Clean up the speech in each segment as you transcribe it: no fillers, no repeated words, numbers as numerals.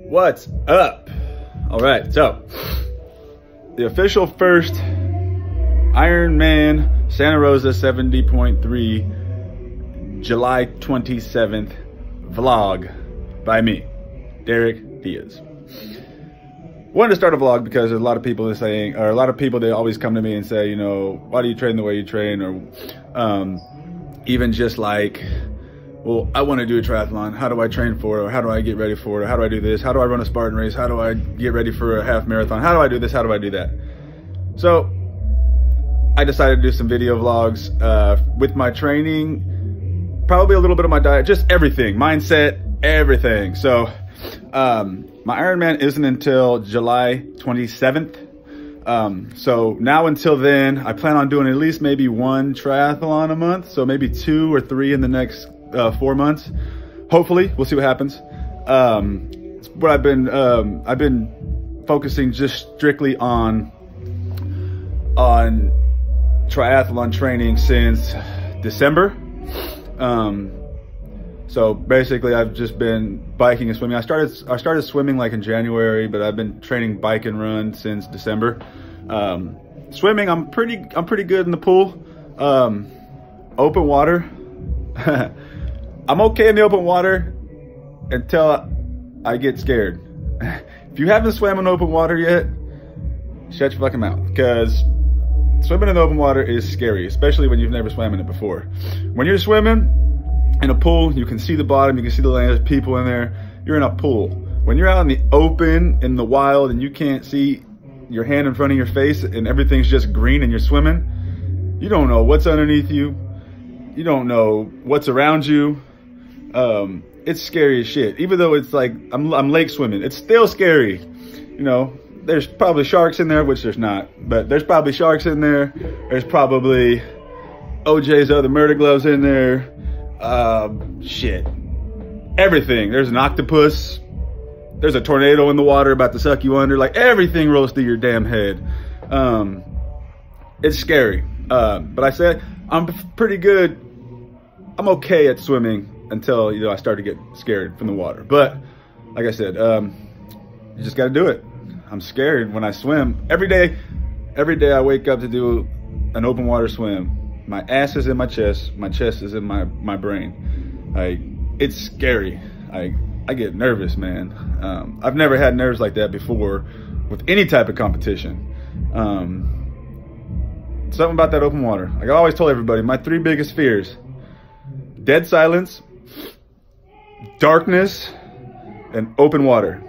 What's up? All right, so the official first Ironman Santa Rosa 70.3 July 27th vlog by me, Derek Diaz. Wanted to start a vlog because there's a lot of people that saying, or a lot of people that always come to me and say, you know, why do you train the way you train? Or even just like, well, I want to do a triathlon. How do I train for it? Or how do I get ready for it? Or how do I do this? How do I run a Spartan race? How do I get ready for a half marathon? How do I do this? How do I do that? So I decided to do some video vlogs with my training, probably a little bit of my diet, just everything, mindset, everything. So my Ironman isn't until July 27th. So now until then, I plan on doing at least maybe one triathlon a month. So maybe 2 or 3 in the next 4 months. Hopefully, we'll see what happens. But I've been focusing just strictly on triathlon training since December. So basically, I've just been biking and swimming. I started swimming like in January, but I've been training bike and run since December. Swimming, I'm pretty good in the pool. Open water, I'm okay in the open water until I get scared. If you haven't swam in open water yet, shut your fucking mouth, because swimming in the open water is scary, especially when you've never swam in it before. When you're swimming in a pool, you can see the bottom, you can see the land, there's people in there, you're in a pool. When you're out in the open, in the wild, and you can't see your hand in front of your face and everything's just green and you're swimming, you don't know what's underneath you, you don't know what's around you. It's scary as shit. Even though it's like, I'm lake swimming, it's still scary. You know, there's probably sharks in there, which there's not, but there's probably sharks in there. There's probably OJ's other murder gloves in there. Shit, everything. There's an octopus. There's a tornado in the water about to suck you under. Like, everything rolls through your damn head. It's scary. But I said, I'm pretty good. I'm okay at swimming until, you know, I start to get scared from the water. But like I said, you just got to do it. I'm scared when I swim. Every day I wake up to do an open water swim. My ass is in my chest is in my brain. Like, it's scary. I get nervous, man. I've never had nerves like that before with any type of competition. Something about that open water. Like I always told everybody, my 3 biggest fears: dead silence, darkness, and open water.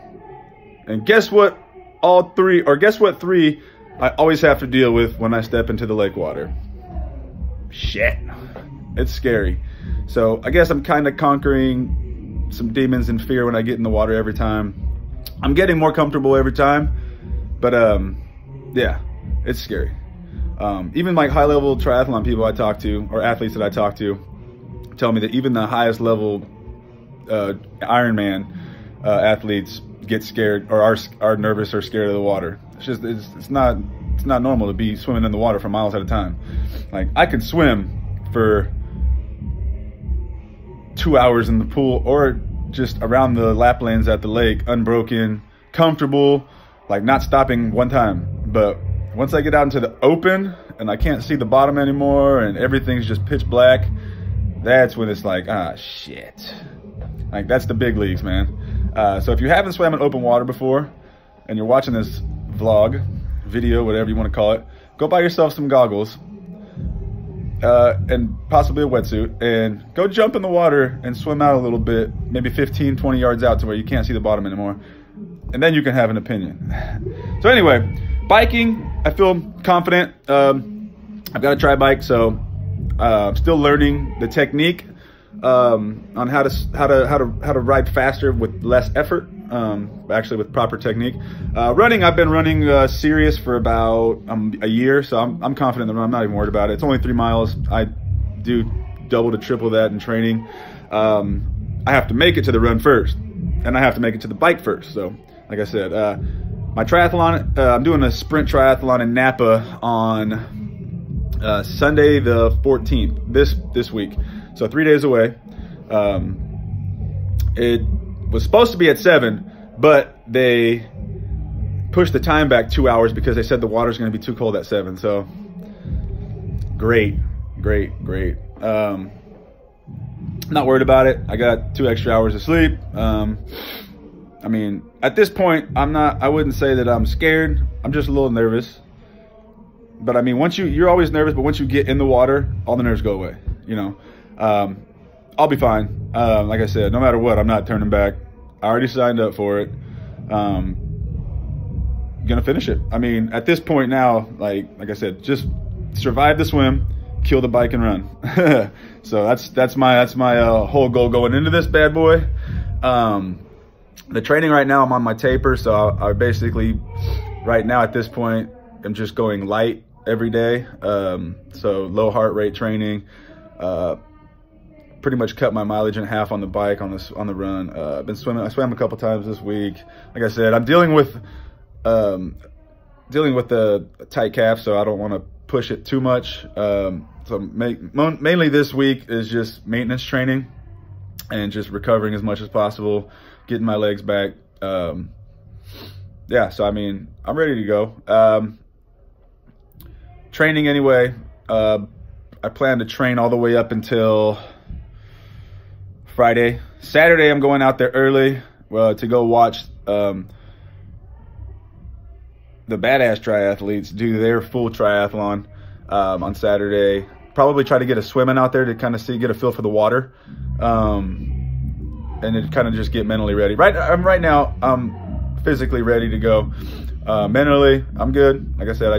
And guess what? Guess what 3 I always have to deal with when I step into the lake water? Shit. It's scary. So I guess I'm kind of conquering some demons and fear when I get in the water every time. I'm getting more comfortable every time, but yeah, it's scary. Even like high level triathlon people I talk to, or athletes that I talk to, tell me that even the highest level Ironman athletes get scared or are nervous or scared of the water. It's not normal to be swimming in the water for miles at a time. Like, I could swim for 2 hours in the pool or just around the laplands at the lake, unbroken, comfortable, like not stopping one time. But once I get out into the open and I can't see the bottom anymore and everything's just pitch black, that's when it's like, ah, shit. Like, that's the big leagues, man. So if you haven't swam in open water before and you're watching this vlog, video, whatever you want to call it, go buy yourself some goggles and possibly a wetsuit, and go jump in the water and swim out a little bit, maybe 15, 20 yards out to where you can't see the bottom anymore. And then you can have an opinion. So anyway, biking, I feel confident. I've got a tri bike, so I'm still learning the technique on how to ride faster with less effort, actually with proper technique. Running, I've been running serious for about a year, so I'm confident in the run. I'm not even worried about it. It's only 3 miles. I do double to triple that in training. I have to make it to the run first, and I have to make it to the bike first. So like I said, my triathlon, I'm doing a sprint triathlon in Napa on Sunday the 14th, this week. So 3 days away. It was supposed to be at 7, but they pushed the time back 2 hours because they said the water's going to be too cold at 7. So great. Not worried about it. I got 2 extra hours of sleep. I mean, at this point, I wouldn't say that I'm scared. I'm just a little nervous. But I mean, once you're always nervous, but once you get in the water, all the nerves go away, you know. I'll be fine. Like I said, no matter what, I'm not turning back. I already signed up for it. Gonna finish it. I mean, at this point now, like I said, just survive the swim, kill the bike and run. So that's my whole goal going into this bad boy. The training right now, I'm on my taper, so I basically right now at this point I'm just going light every day. So low heart rate training. Pretty much cut my mileage in half on the bike on the run. I've been swimming. I swam a couple times this week. Like I said, I'm dealing with the tight calf, so I don't want to push it too much. So mainly this week is just maintenance training and just recovering as much as possible, getting my legs back. Yeah, so I mean, I'm ready to go. Training anyway, I plan to train all the way up until Friday. Saturday, I'm going out there early to go watch the badass triathletes do their full triathlon on Saturday. Probably try to get a swimming out there to kind of get a feel for the water, and then kind of just get mentally ready. Right now, I'm physically ready to go. Mentally, I'm good. Like I said,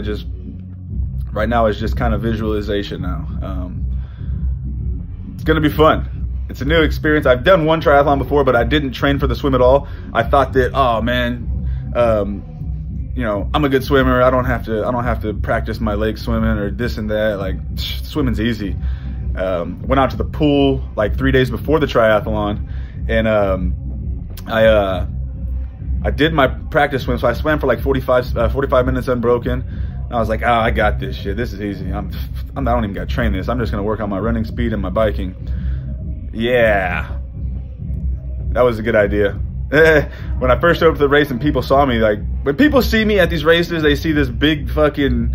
right now it's just kind of visualization now. It's gonna be fun. It's a new experience. I've done one triathlon before, but I didn't train for the swim at all. I thought that, oh man, you know, I'm a good swimmer. I don't have to practice my leg swimming or this and that. Like, swimming's easy. Went out to the pool like 3 days before the triathlon, and I did my practice swim. So I swam for like 45 minutes unbroken. And I was like, oh, I got this shit. This is easy. I don't even got to train this. I'm just gonna work on my running speed and my biking. Yeah, that was a good idea. When I first showed up to the race and people saw me, like, when people see me at these races, they see this big fucking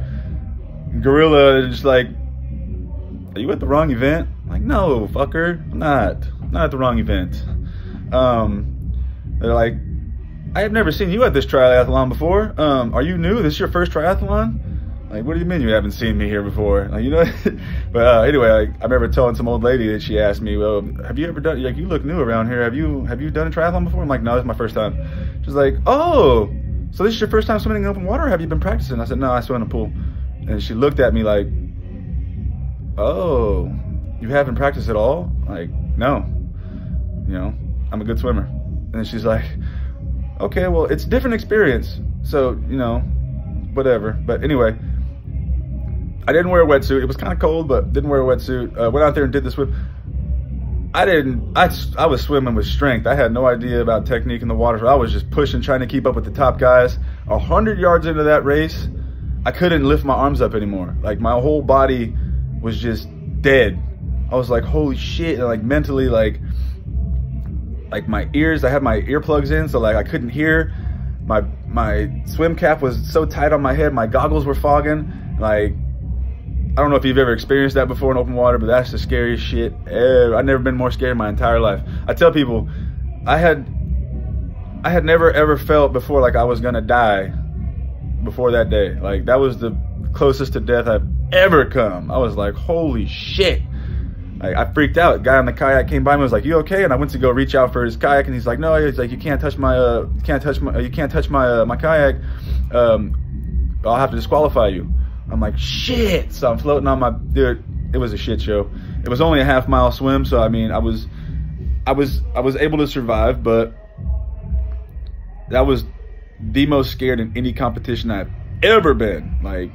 gorilla, just like, are you at the wrong event? I'm like, no, fucker, I'm not at the wrong event. They're like, I have never seen you at this triathlon before. Are you new? This is your first triathlon? Like, what do you mean you haven't seen me here before? Like, you know. But anyway, I remember telling some old lady that she asked me, well, have you ever done, like, you look new around here. Have you done a triathlon before? I'm like, no, this is my first time. She's like, oh, so this is your first time swimming in open water, or have you been practicing? I said, no, I swim in a pool. And she looked at me like, oh, you haven't practiced at all? Like, no, you know, I'm a good swimmer. And she's like, okay, well, it's a different experience. So, you know, whatever. But anyway, I didn't wear a wetsuit. It was kind of cold, but didn't wear a wetsuit. Went out there and did the swim. I was swimming with strength. I had no idea about technique in the water. So I was just pushing, trying to keep up with the top guys. 100 yards into that race, I couldn't lift my arms up anymore. Like, my whole body was just dead. I was like, holy shit. And like mentally, like my ears, I had my earplugs in, so like I couldn't hear. My swim cap was so tight on my head, my goggles were fogging. Like, I don't know if you've ever experienced that before in open water, but that's the scariest shit ever. I've never been more scared in my entire life. I tell people, I had never ever felt before like I was gonna die before that day. Like, that was the closest to death I've ever come. I was like, holy shit. Like, I freaked out. A guy on the kayak came by me and was like, you okay? And I went to go reach out for his kayak, and he's like, no, he's like, you can't touch my my kayak. I'll have to disqualify you. I'm like, shit. So I'm floating on my, dude, it was a shit show. It was only a half-mile swim, so I mean, I was able to survive, but that was the most scared in any competition I've ever been. Like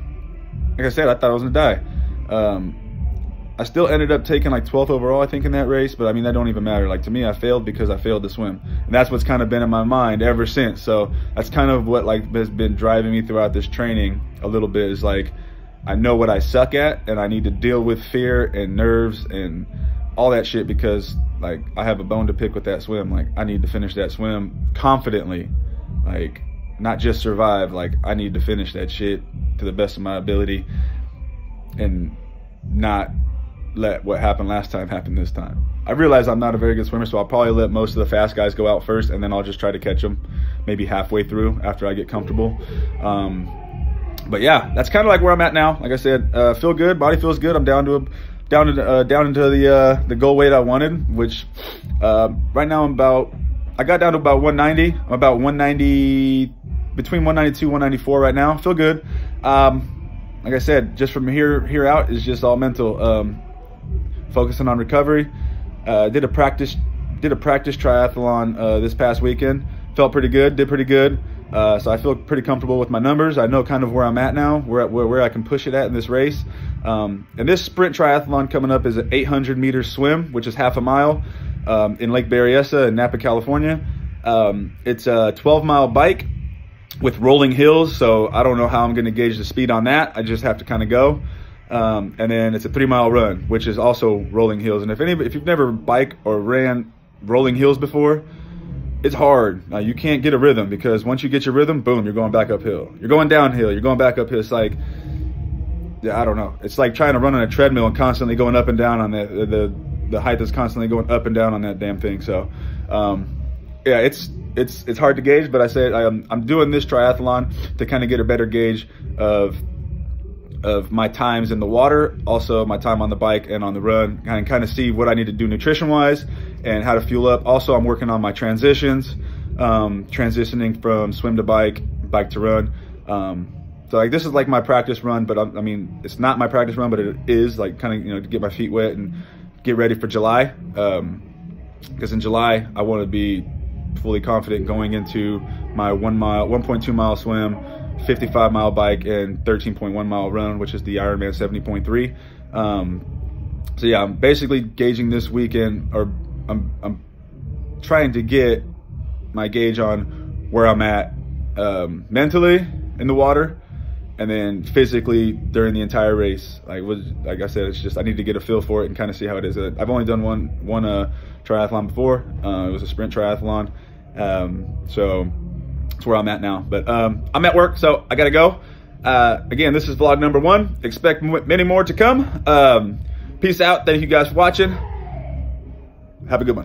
I said, I thought I was gonna die. I still ended up taking like 12th overall, I think, in that race, but I mean, that don't even matter. Like, to me, I failed because I failed to swim, and that's what's kind of been in my mind ever since. So that's kind of what like has been driving me throughout this training a little bit, is like, I know what I suck at, and I need to deal with fear and nerves and all that shit, because like I have a bone to pick with that swim. Like, I need to finish that swim confidently Like, not just survive. Like, I need to finish that shit to the best of my ability and not let what happened last time happen this time. I realize I'm not a very good swimmer, so I'll probably let most of the fast guys go out first, and then I'll just try to catch them maybe halfway through after I get comfortable. But yeah, that's kind of like where I'm at now. Like I said, feel good, body feels good. I'm down into the goal weight I wanted, which right now I got down to about 190. I'm about 190, between 192 194 right now. Feel good. Like I said, just from here out is just all mental. Focusing on recovery. Did a practice triathlon this past weekend. Felt pretty good. Did pretty good. So I feel pretty comfortable with my numbers. I know kind of where I'm at now, where I can push it at in this race. And this sprint triathlon coming up is an 800-meter swim, which is half a mile, in Lake Berryessa in Napa, California. It's a 12-mile bike with rolling hills, so I don't know how I'm going to gauge the speed on that. I just have to kind of go. And then it's a 3-mile run, which is also rolling hills. And if you've never biked or ran rolling hills before, it's hard. You can't get a rhythm, because once you get your rhythm, boom, you're going back uphill. You're going downhill, you're going back uphill. It's like, I don't know. It's like trying to run on a treadmill and constantly going up and down on the height is constantly going up and down on that damn thing. So, yeah, it's hard to gauge, but I say I'm doing this triathlon to kind of get a better gauge of my times in the water, also my time on the bike and on the run, and kind of see what I need to do nutrition-wise and how to fuel up. Also, I'm working on my transitions, transitioning from swim to bike, bike to run. So like, this is like my practice run, but I mean, it's not my practice run, but it is like kind of, you know, to get my feet wet and get ready for July. Because in July, I want to be fully confident going into my 1.2 mile swim, 55-mile bike, and 13.1-mile run, which is the Ironman 70.3. So yeah, I'm basically gauging this weekend, or I'm trying to get my gauge on where I'm at mentally in the water, and then physically during the entire race. Like I said, it's just I need to get a feel for it and kind of see how it is. I've only done one triathlon before. It was a sprint triathlon, so that's where I'm at now. But I'm at work, so I gotta go. Again, this is vlog number 1. Expect many more to come. Peace out. Thank you guys for watching. Have a good one.